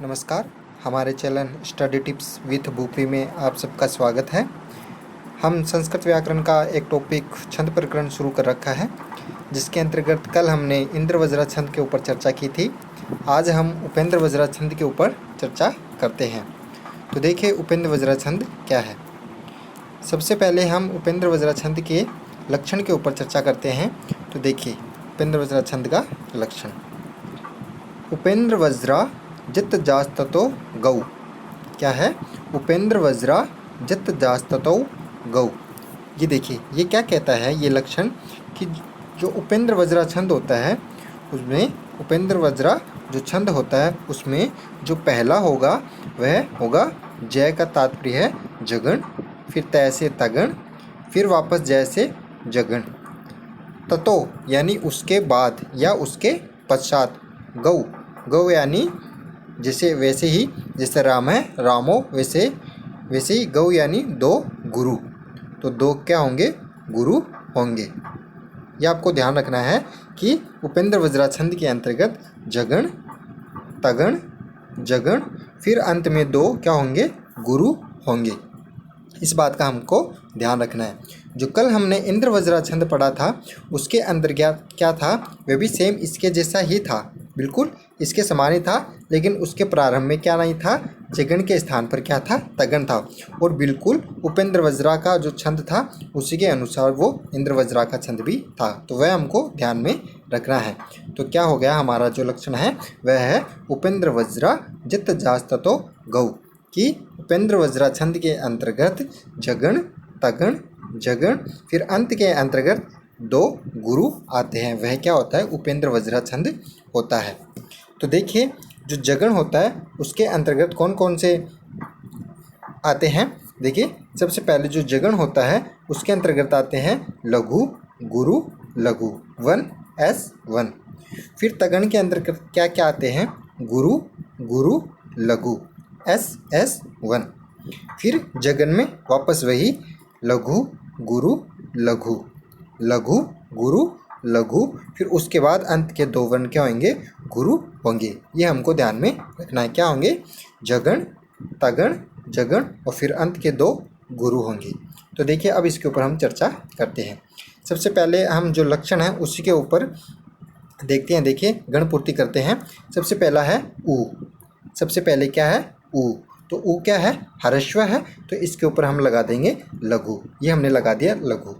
नमस्कार। हमारे channel study tips with Bhupi में आप सबका स्वागत है। हम संस्कृत व्याकरण का एक टॉपिक छंद प्रकरण शुरू कर रखा है, जिसके अंतर्गत कल हमने इंद्र वज्रा छंद के ऊपर चर्चा की थी। आज हम उपेंद्र वज्रा छंद के ऊपर चर्चा करते हैं। तो देखिए उपेंद्र वज्रा छंद क्या है। सबसे पहले हम उपेंद्र वज्रा छंद के लक्षण के ऊपर चर्चा करते हैं। तो देखिए उपेंद्र वज्रा छंद का लक्षण। उपेंद्र वज्रा जित जास्ततो गौ। क्या है? उपेंद्र वज्रा जित जास्ततो गौ। ये देखिए ये क्या कहता है ये लक्षण कि जो उपेंद्र वज्रा छंद होता है उसमें उपेंद्र वज्रा जो छंद होता है उसमें जो पहला होगा वह होगा जय का तात्पर्य है जगण, फिर तय से तगण, फिर वापस जय से जगण। ततो यानी उसके बाद या उसके पश्चात। गौ, गौ यानी जैसे वैसे ही जैसे राम है रामो, वैसे ही गौ यानी दो गुरु। तो दो क्या होंगे? गुरु होंगे। ये आपको ध्यान रखना है कि उपेंद्र वज्रा छंद के अंतर्गत जगण, तगण, जगण, फिर अंत में दो क्या होंगे? गुरु होंगे। इस बात का हमको ध्यान रखना है। जो कल हमने इंद्र वज्रा छंद पढ़ा था उसके अंदर क्या था? वह भी सेम इसके जैसा ही था, बिल्कुल इसके समान ही था, लेकिन उसके प्रारंभ में क्या नहीं था? जगण के स्थान पर क्या था? तगण था। और बिल्कुल उपेंद्र वज्रा का जो छंद था उसी के अनुसार वो इंद्र वज्रा का छंद भी था। तो वह हमको ध्यान में रखना है। तो क्या हो गया? हमारा जो लक्षण है वह है उपेंद्र वज्रा जित जास्ततो गौ, कि उपेंद्र वज्रा छंद के अंतर्गत जगण, तगण, जगण, फिर अंत के अंतर्गत दो गुरु आते हैं। वह क्या होता है? उपेंद्र वज्रा छंद होता है। तो देखिए जो जगण होता है उसके अंतर्गत कौन कौन से आते हैं। देखिए सबसे पहले जो जगण होता है उसके अंतर्गत आते हैं लघु, गुरु, लघु, 1S1। फिर तगण के अंतर्गत क्या क्या आते हैं? गुरु, गुरु, लघु, SS1। फिर जगन में वापस वही लघु, गुरु, लघु, लघु, गुरु, लघु, फिर उसके बाद अंत के दो वर्ण क्या होंगे? गुरु होंगे। ये हमको ध्यान में रखना है। क्या होंगे? जगण, तगण, जगण, और फिर अंत के दो गुरु होंगे। तो देखिए अब इसके ऊपर हम चर्चा करते हैं। सबसे पहले हम जो लक्षण है उसी के ऊपर देखते हैं। देखिए गण पूर्ति करते हैं। सबसे पहला है उ। सबसे पहले क्या है? उ। तो उ क्या है? ह्रस्व है, तो इसके ऊपर हम लगा देंगे लघु। ये हमने लगा दिया लघु।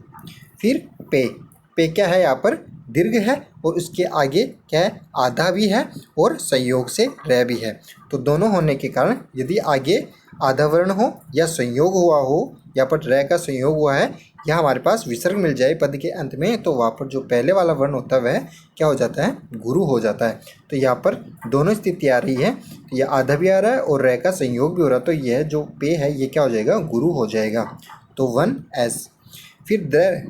फिर पे। पे क्या है? यहाँ पर दीर्घ है और उसके आगे क्या है? आधा भी है और संयोग से रे भी है। तो दोनों होने के कारण यदि आगे आधा वर्ण हो या संयोग हुआ हो, या पर रे का संयोग हुआ है या हमारे पास विसर्ग मिल जाए पद के अंत में, तो वहाँ पर जो पहले वाला वर्ण होता है वह क्या हो जाता है? गुरु हो जाता है। तो यहाँ पर दोनों स्थिति आ रही है। तो यह आधा भी आ रहा है और रे का संयोग भी हो रहा है, तो यह जो पे है ये क्या हो जाएगा? गुरु हो जाएगा। तो 1S। फिर द्र।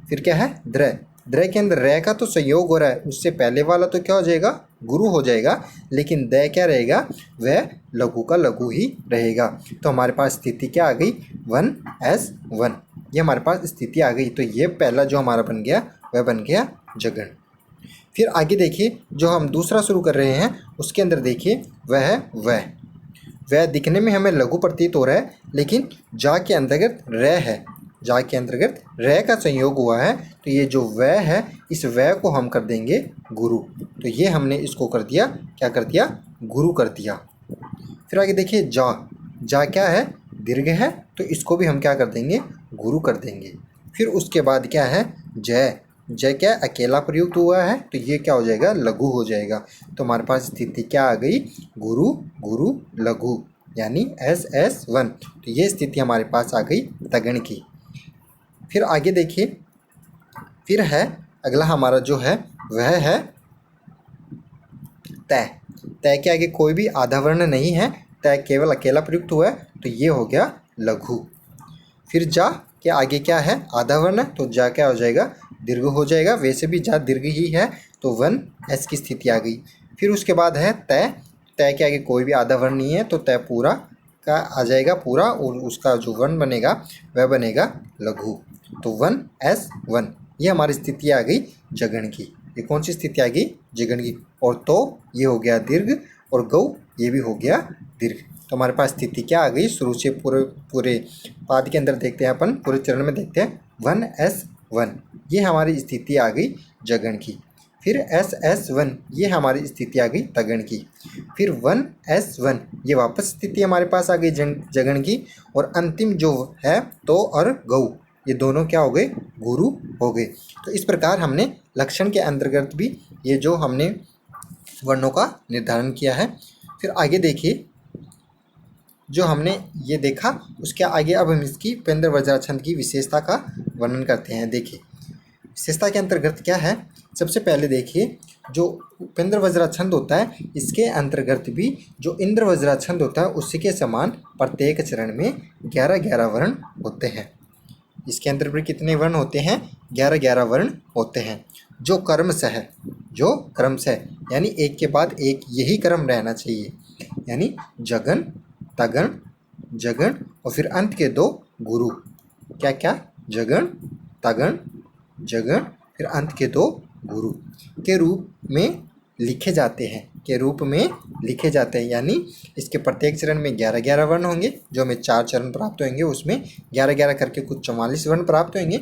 फिर क्या है? द्र। द्र के अंदर रे का तो संयोग हो रहा है, उससे पहले वाला तो क्या हो जाएगा? गुरु हो जाएगा, लेकिन द क्या रहेगा? वह लघु का लघु ही रहेगा। तो हमारे पास स्थिति क्या आ गई? 1S1। ये हमारे पास स्थिति आ गई। तो ये पहला जो हमारा बन गया वह बन गया जगण। फिर आगे देखिए जो हम दूसरा शुरू कर रहे हैं उसके अंदर देखिए वह है वह दिखने में हमें लघु प्रतीत हो रहा है, लेकिन जा के अंतर्गत रे है। जा के अंतर्गत रे का संयोग हुआ है, तो ये जो वह है इस वह को हम कर देंगे गुरु। तो ये हमने इसको कर दिया, क्या कर दिया? गुरु कर दिया। फिर आगे देखिए जा। जा क्या है? दीर्घ है, तो इसको भी हम क्या कर देंगे? गुरु कर देंगे। फिर उसके बाद क्या है? जय। जय क्या है? अकेला प्रयुक्त हुआ है, तो ये क्या हो जाएगा? लघु हो जाएगा। तो हमारे पास स्थिति क्या आ गई? गुरु, गुरु, लघु, यानी SS1। तो ये स्थिति हमारे पास आ गई तगण की। फिर आगे देखिए फिर है अगला हमारा जो है वह है तय। तय के आगे कोई भी आधा वर्ण नहीं है, तय केवल अकेला प्रयुक्त हुआ है, तो ये हो गया लघु। फिर जा के आगे क्या है? आधा वर्ण, तो जा क्या हो जाएगा? दीर्घ हो जाएगा। वैसे भी जा दीर्घ ही है, तो 1S की स्थिति आ गई। फिर उसके बाद है तय। तय के आगे कोई भी आधा वर्ण नहीं है, तो तय पूरा का आ जाएगा पूरा, और उसका जो वर्ण बनेगा वह बनेगा लघु। तो 1S1। ये हमारी स्थिति आ गई जगण की। ये कौन सी स्थिति आ गई? जगण की। और तो ये हो गया दीर्घ, और गौ ये भी हो गया दीर्घ। तो हमारे पास स्थिति क्या आ गई, शुरू से पूरे पूरे पाद के अंदर देखते हैं अपन, पूरे चरण में देखते हैं 1S1, ये हमारी स्थिति आ गई जगण की। फिर SS1, ये हमारी स्थिति आ गई तगण की। फिर 1S1, ये वापस स्थिति हमारे पास आ गई जगण की। और अंतिम जो है तो और गौ, ये दोनों क्या हो गए, गुरु हो गए। तो इस प्रकार हमने लक्षण के अंतर्गत भी ये जो हमने वर्णों का निर्धारण किया है। फिर आगे देखिए, जो हमने ये देखा उसके आगे अब हम इसकी उपेंद्र वज्राछंद की विशेषता का वर्णन करते हैं। देखिए विशेषता के अंतर्गत क्या है, सबसे पहले देखिए जो उपेंद्र वज्राछंद होता है इसके अंतर्गत भी जो इंद्र वज्राछंद होता है उसी के समान प्रत्येक चरण में 11-11 वर्ण होते हैं। इसके अंतर्गत कितने वर्ण होते हैं, 11-11 वर्ण होते हैं, जो क्रमशः है, जो क्रमशः यानी एक के बाद एक यही क्रम रहना चाहिए, यानी जगन तगण जगण और फिर अंत के दो गुरु, क्या क्या, जगण तगण जगण फिर अंत के दो गुरु के रूप में लिखे जाते हैं, के रूप में लिखे जाते हैं। यानी इसके प्रत्येक चरण में 11-11 वर्ण होंगे, जो हमें 4 चरण प्राप्त होंगे उसमें 11-11 करके कुछ 44 वर्ण प्राप्त होंगे,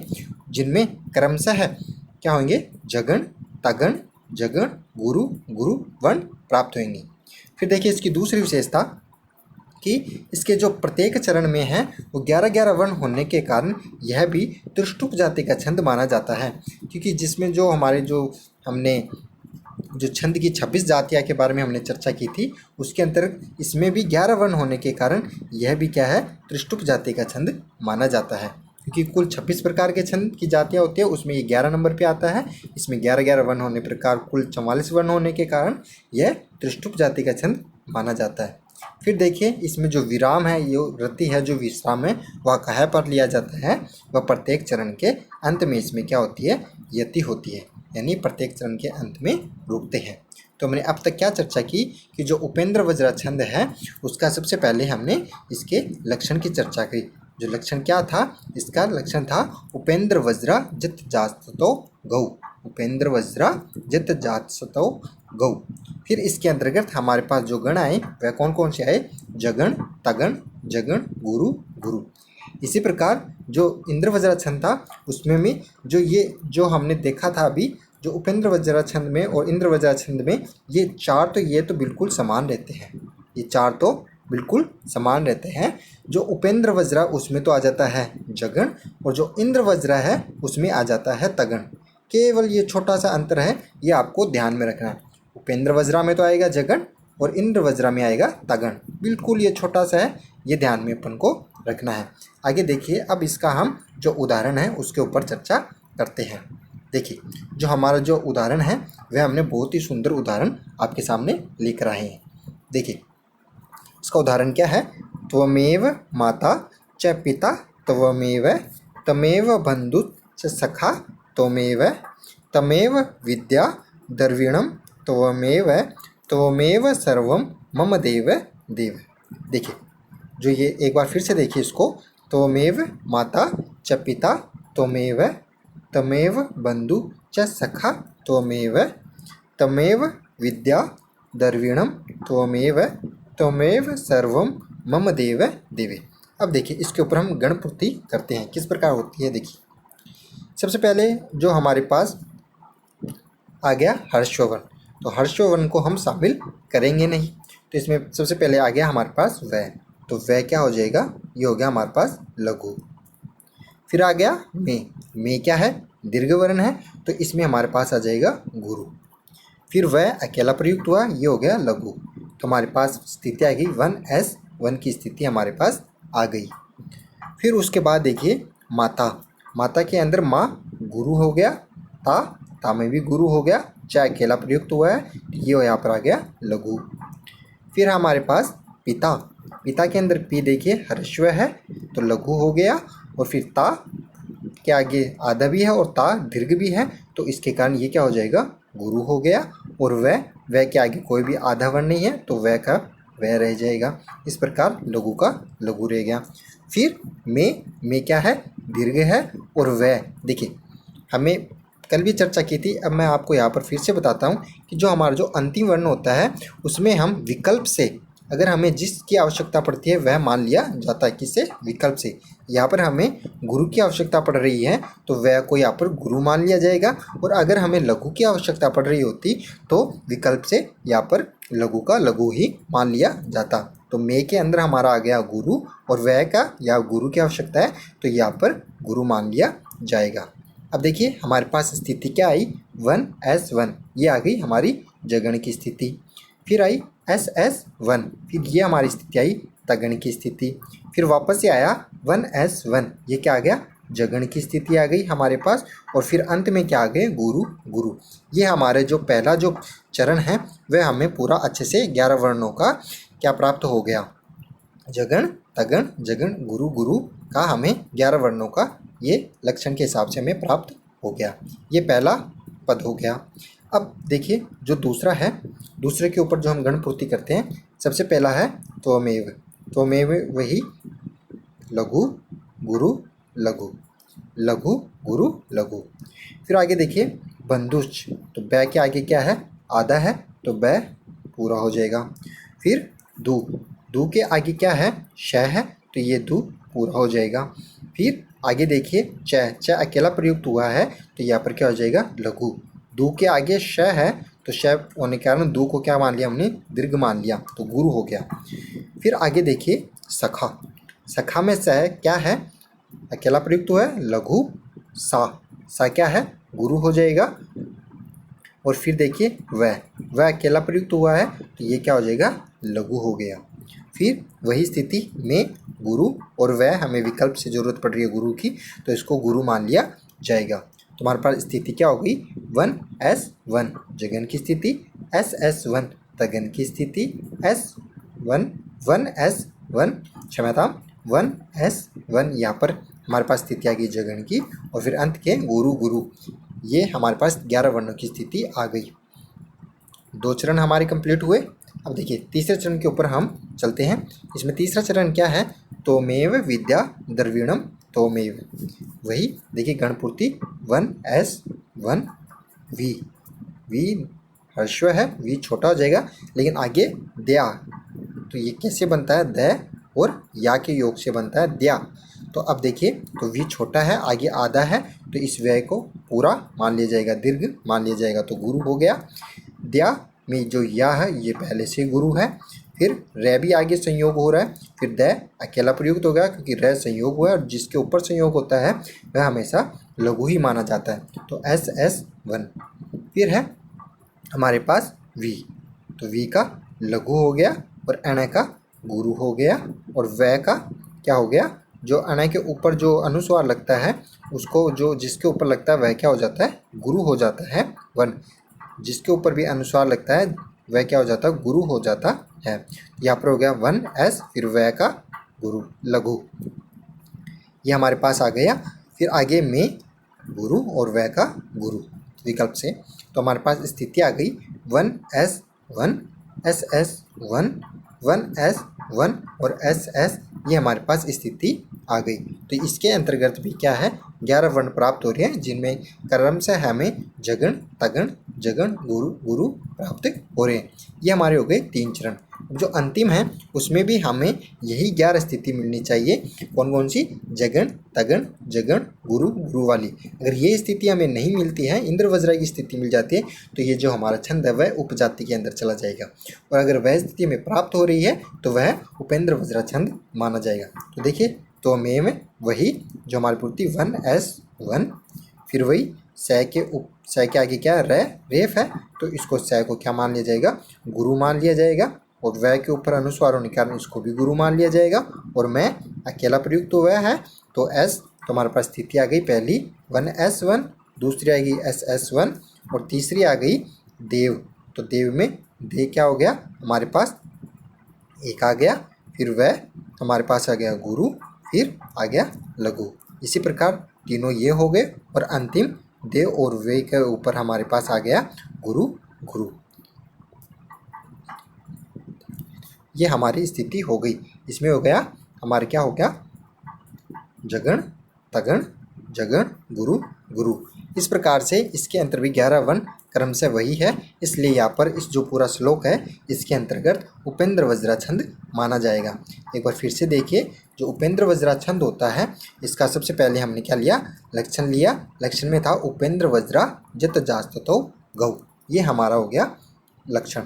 जिनमें क्रमशः क्या होंगे, जगण तगण जगण गुरु गुरु वर्ण प्राप्त होंगे। फिर देखिए इसकी दूसरी विशेषता कि इसके जो प्रत्येक चरण में है वो 11-11 वर्ण होने के कारण यह भी त्रिष्टुप जाति का छंद माना जाता है, क्योंकि जिसमें जो हमारे जो हमने जो छंद की 26 जातियाँ के बारे में हमने चर्चा की थी उसके अंतर्गत इसमें भी 11 वर्ण होने के कारण यह भी क्या है, त्रिष्टुप जाति का छंद माना जाता है। क्योंकि कुल 26 प्रकार के छंद की जातियाँ होती है, उसमें ये 11 नंबर पे आता है, इसमें 11-11 वर्ण होने प्रकार कुल 44 वर्ण होने के कारण यह त्रिष्टुप जाति का छंद माना जाता है। फिर देखिए इसमें जो विराम है, ये रति है, जो विश्राम है वह कहाँ पर लिया जाता है, वह प्रत्येक चरण के अंत में इसमें क्या होती है, यति होती है, यानी प्रत्येक चरण के अंत में रुकते हैं। तो हमने अब तक क्या चर्चा की कि जो उपेंद्र वज्राछंद है उसका सबसे पहले हमने इसके लक्षण की चर्चा की। जो लक्षण क्या था, इसका लक्षण था उपेंद्र वज्रा जित जातो गौ, उपेंद्र वज्रा जित जातो गौ। फिर इसके अंतर्गत हमारे पास जो गण आए वह कौन कौन से आए, जगण तगण जगण गुरु गुरु। इसी प्रकार जो इंद्र वज्राछंद था उसमें भी जो ये जो हमने देखा था अभी, जो उपेंद्र वज्राछंद में और इंद्र वज्राछंद में ये चार तो ये तो बिल्कुल समान रहते हैं, ये चार तो बिल्कुल समान रहते हैं। जो उपेंद्र वज्रा उसमें तो आ जाता है जगण और जो इंद्र वज्रा है उसमें आ जाता है तगण। केवल ये छोटा सा अंतर है, ये आपको ध्यान में रखना है। उपेंद्र वज्रा में तो आएगा जगण और इंद्र वज्रा में आएगा तगण, बिल्कुल ये छोटा सा है, ये ध्यान में अपन को रखना है। आगे देखिए अब इसका हम जो उदाहरण है उसके ऊपर चर्चा करते हैं। देखिए जो हमारा जो उदाहरण है वह हमने बहुत ही सुंदर उदाहरण आपके सामने लिख रहे हैं। देखिए इसका उदाहरण क्या है, त्वमेव माता च पिता त्वमेव तमेव बंधु च सखा त्वमेव तमेव विद्या द्रविणम त्वमेव त्वमेव सर्वम मम देव देव। देखिए जो ये एक बार फिर से देखिए इसको, त्वमेव माता च पिता त्वमेव तमेव बंधु च सखा त्वमेव तमेव विद्या द्रविणम त्वमेव त्वमेव सर्वम मम देव देवे। अब देखिए इसके ऊपर हम गणपूर्ति करते हैं, किस प्रकार होती है। देखिए सबसे पहले जो हमारे पास आ गया हर्षवर्ण, तो हर्षवर्ण को हम शामिल करेंगे नहीं, तो इसमें सबसे पहले आ गया हमारे पास वह, तो वह क्या हो जाएगा, ये हो गया हमारे पास लघु। फिर आ गया में क्या है, दीर्घ वर्ण है, तो इसमें हमारे पास आ जाएगा गुरु। फिर वह अकेला प्रयुक्त हुआ, ये हो गया लघु, तो हमारे पास स्थिति आ गई 1S1 की स्थिति हमारे पास आ गई। फिर उसके बाद देखिए माता, माता के अंदर माँ गुरु हो गया, ता में भी गुरु हो गया, चाहे अकेला प्रयुक्त हुआ है, ये यहाँ पर आ गया लघु। फिर हमारे पास पिता, पिता के अंदर पी देखिए ह्रस्व है तो लघु हो गया, और फिर ता के आगे आधा भी है और ता दीर्घ भी है, तो इसके कारण ये क्या हो जाएगा, गुरु हो गया। और वह के आगे कोई भी आधा वर्ण नहीं है तो वह का वह रह जाएगा, इस प्रकार लघु का लघु रह गया। फिर में क्या है, दीर्घ है, और वह देखिए हमें कल भी चर्चा की थी, अब मैं आपको यहाँ पर फिर से बताता हूँ कि जो हमारा जो अंतिम वर्ण होता है उसमें हम विकल्प से अगर हमें जिसकी आवश्यकता पड़ती है वह मान लिया जाता है, किससे? विकल्प से। यहाँ पर हमें गुरु की आवश्यकता पड़ रही है तो वह को यहाँ पर गुरु मान लिया जाएगा, और अगर हमें लघु की आवश्यकता पड़ रही होती तो विकल्प से यहाँ पर लघु का लघु ही मान लिया जाता। तो मे के अंदर हमारा आ गया गुरु, और वह का या गुरु की आवश्यकता है तो यहाँ पर गुरु मान लिया जाएगा। अब देखिए हमारे पास स्थिति क्या आई? 1s1, ये आ गई हमारी जगण की स्थिति। फिर आई ss1, फिर ये हमारी स्थिति आई तगण की स्थिति। फिर वापस से आया 1s1, ये क्या आ गया? जगण की स्थिति आ गई हमारे पास। और फिर अंत में क्या आ गए? गुरु गुरु। ये हमारे जो पहला जो चरण है वह हमें पूरा अच्छे से 11 वर्णों का क्या प्राप्त हो गया? जगण तगण जगण गुरु गुरु का हमें 11 वर्णों का ये लक्षण के हिसाब से हमें प्राप्त हो गया। ये पहला पद हो गया। अब देखिए जो दूसरा है, दूसरे के ऊपर जो हम गण पूर्ति करते हैं, सबसे पहला है त्वमेव। त्वमेव वही लघु गुरु लघु, लघु गुरु लघु। फिर आगे देखिए बंधुश्च, तो बै के आगे क्या है? आधा है तो बै पूरा हो जाएगा। फिर दू, दू के आगे क्या है? श है तो ये दू पूरा हो जाएगा। फिर आगे देखिए च, च अकेला प्रयुक्त हुआ है तो यहाँ पर क्या हो जाएगा? लघु। दू के आगे श है तो श होने के कारण दू को क्या मान लिया हमने? दीर्घ मान लिया, तो गुरु हो गया। फिर आगे देखिए सखा, सखा में स क्या है? अकेला प्रयुक्त हुआ है, लघु। सा क्या है? गुरु हो जाएगा। और फिर देखिए वह अकेला प्रयुक्त हुआ है तो ये क्या हो जाएगा? लघु हो गया। फिर वही स्थिति में गुरु, और वह हमें विकल्प से जरूरत पड़ रही है गुरु की, तो इसको गुरु मान लिया जाएगा। तो हमारे पास स्थिति क्या हो गई? 1s1 जगन की स्थिति, ss1 तगन की स्थिति, s1 क्षमता 1s1 यहाँ पर हमारे पास स्थिति आ गई जगन की। और फिर अंत के गुरु गुरु, ये हमारे पास 11 वर्णों की स्थिति आ गई। 2 चरण हमारे कंप्लीट हुए। अब देखिए तीसरे चरण के ऊपर हम चलते हैं। इसमें तीसरा चरण क्या है? त्वमेव विद्या द्रविणम त्वमेव। वही देखिए गणपूर्ति 1s1 वी, वी ह्रस्व है, वी छोटा हो जाएगा, लेकिन आगे द्या, तो ये कैसे बनता है? द और या के योग से बनता है द्या। तो अब देखिए तो वी छोटा है, आगे आधा है, तो इस व्यय को पूरा मान लिया जाएगा, दीर्घ मान लिया जाएगा, तो गुरु हो गया। द्या में जो या है ये पहले से गुरु है। फिर रे भी आगे संयोग हो रहा है, फिर द अकेला प्रयुक्त हो गया क्योंकि रे संयोग हुआ है, और जिसके ऊपर संयोग होता है वह हमेशा लघु ही माना जाता है, तो ss1। फिर है हमारे पास वी, तो वी का लघु हो गया और अण का गुरु हो गया। और वह का क्या हो गया? जो अण के ऊपर जो अनुस्वार लगता है उसको जो जिसके ऊपर लगता है वह क्या हो जाता है? गुरु हो जाता है। 1 जिसके ऊपर भी अनुस्वार लगता है वह क्या हो जाता है? गुरु हो जाता है। यहाँ पर हो गया 1s, फिर वह का गुरु लघु, ये हमारे पास आ गया। फिर आगे में गुरु और वह का गुरु विकल्प से, तो हमारे पास स्थिति आ गई 1s1 ss1 1s1 और ss, ये हमारे पास स्थिति आ गई। तो इसके अंतर्गत भी क्या है? 11 वर्ण प्राप्त हो रहे हैं, जिनमें क्रम से हमें जगण तगण जगण गुरु गुरु प्राप्त हो रहे हैं। ये हमारे हो गए 3 चरण। जो अंतिम है उसमें भी हमें यही 11 स्थिति मिलनी चाहिए। कौन कौन सी? जगण तगण जगण गुरु गुरु वाली। अगर ये स्थिति हमें नहीं मिलती है, इंद्र वज्रा की स्थिति मिल जाती है, तो ये जो हमारा छंद है वह उपजाति के अंदर चला जाएगा, और अगर वह स्थिति हमें प्राप्त हो रही है तो वह उपेंद्र वज्रा छंद माना जाएगा। तो देखिए तो में वही जो हमारी पूर्ति 1s1, फिर वही स के आगे क्या है? रेफ है, तो इसको स को क्या मान लिया जाएगा? गुरु मान लिया जाएगा। और वह के ऊपर अनुस्वार होने के कारण इसको भी गुरु मान लिया जाएगा। और मैं अकेला प्रयुक्त तो वह है, तो एस, तो हमारे पास स्थिति आ गई पहली 1s1, दूसरी आ गई ss1 और तीसरी आ गई देव। तो देव में दे क्या हो गया? हमारे पास एक आ गया, फिर वह हमारे पास आ गया गुरु, फिर आ गया लघु। इसी प्रकार तीनों ये हो गए, और अंतिम देव और वे के ऊपर हमारे पास आ गया गुरु गुरु। ये हमारी स्थिति हो गई। इसमें हो गया हमारे क्या हो गया? जगण तगण जगण गुरु गुरु। इस प्रकार से इसके अंतर भी 11 वर्ण क्रम से वही है, इसलिए यहाँ पर इस जो पूरा श्लोक है इसके अंतर्गत उपेंद्र वज्रा छंद माना जाएगा। एक बार फिर से देखिए, जो उपेंद्र वज्रा छंद होता है इसका सबसे पहले हमने क्या लिया, लक्षण लिया। लक्षण में था उपेंद्र वज्रा जत जास्ततो गौ, ये हमारा हो गया लक्षण।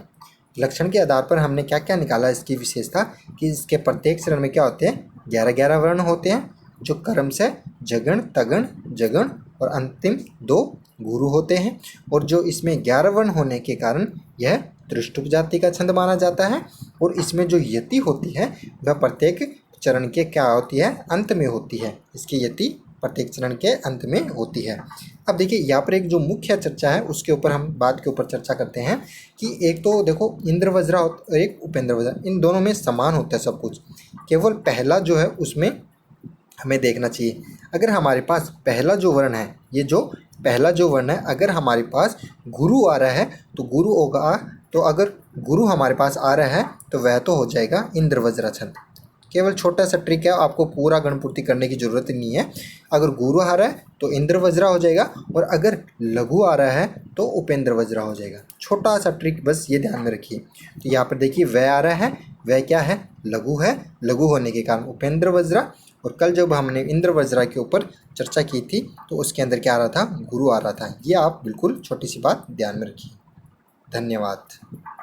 लक्षण के आधार पर हमने क्या क्या निकाला इसकी विशेषता कि इसके प्रत्येक चरण में क्या होते हैं, 11 वर्ण होते हैं जो क्रम से जगण तगण जगण और अंतिम 2 गुरु होते हैं। और जो इसमें 11 वर्ण होने के कारण यह त्रिष्टुप जाति का छंद माना जाता है। और इसमें जो यति होती है वह प्रत्येक चरण के क्या होती है, अंत में होती है। इसकी यति प्रत्येक चरण के अंत में होती है। अब देखिए यहाँ पर एक जो मुख्य चर्चा है उसके ऊपर हम बात के ऊपर चर्चा करते हैं कि एक तो देखो इंद्र वज्रा और एक उपेंद्र वज्रा, इन दोनों में समान होता है सब कुछ, केवल पहला जो है उसमें हमें देखना चाहिए। अगर हमारे पास पहला जो वर्ण है, ये जो पहला जो वर्ण है, अगर हमारे पास गुरु आ रहा है तो गुरु होगा, तो अगर गुरु हमारे पास आ रहा है तो वह तो हो जाएगा इंद्र वज्रा छंद। केवल छोटा सा ट्रिक है, आपको पूरा गणपूर्ति करने की ज़रूरत नहीं है। अगर गुरु आ रहा है तो इंद्र वज्रा हो जाएगा और अगर लघु आ रहा है तो उपेंद्र वज्रा हो जाएगा। छोटा सा ट्रिक बस ये ध्यान में रखिए। तो यहाँ पर देखिए वह आ रहा है, वह क्या है, लघु है, लघु होने के कारण उपेंद्र वज्रा। और कल जब हमने इंद्र वज्रा के ऊपर चर्चा की थी तो उसके अंदर क्या आ रहा था, गुरु आ रहा था। ये आप बिल्कुल छोटी सी बात ध्यान में रखिए। धन्यवाद।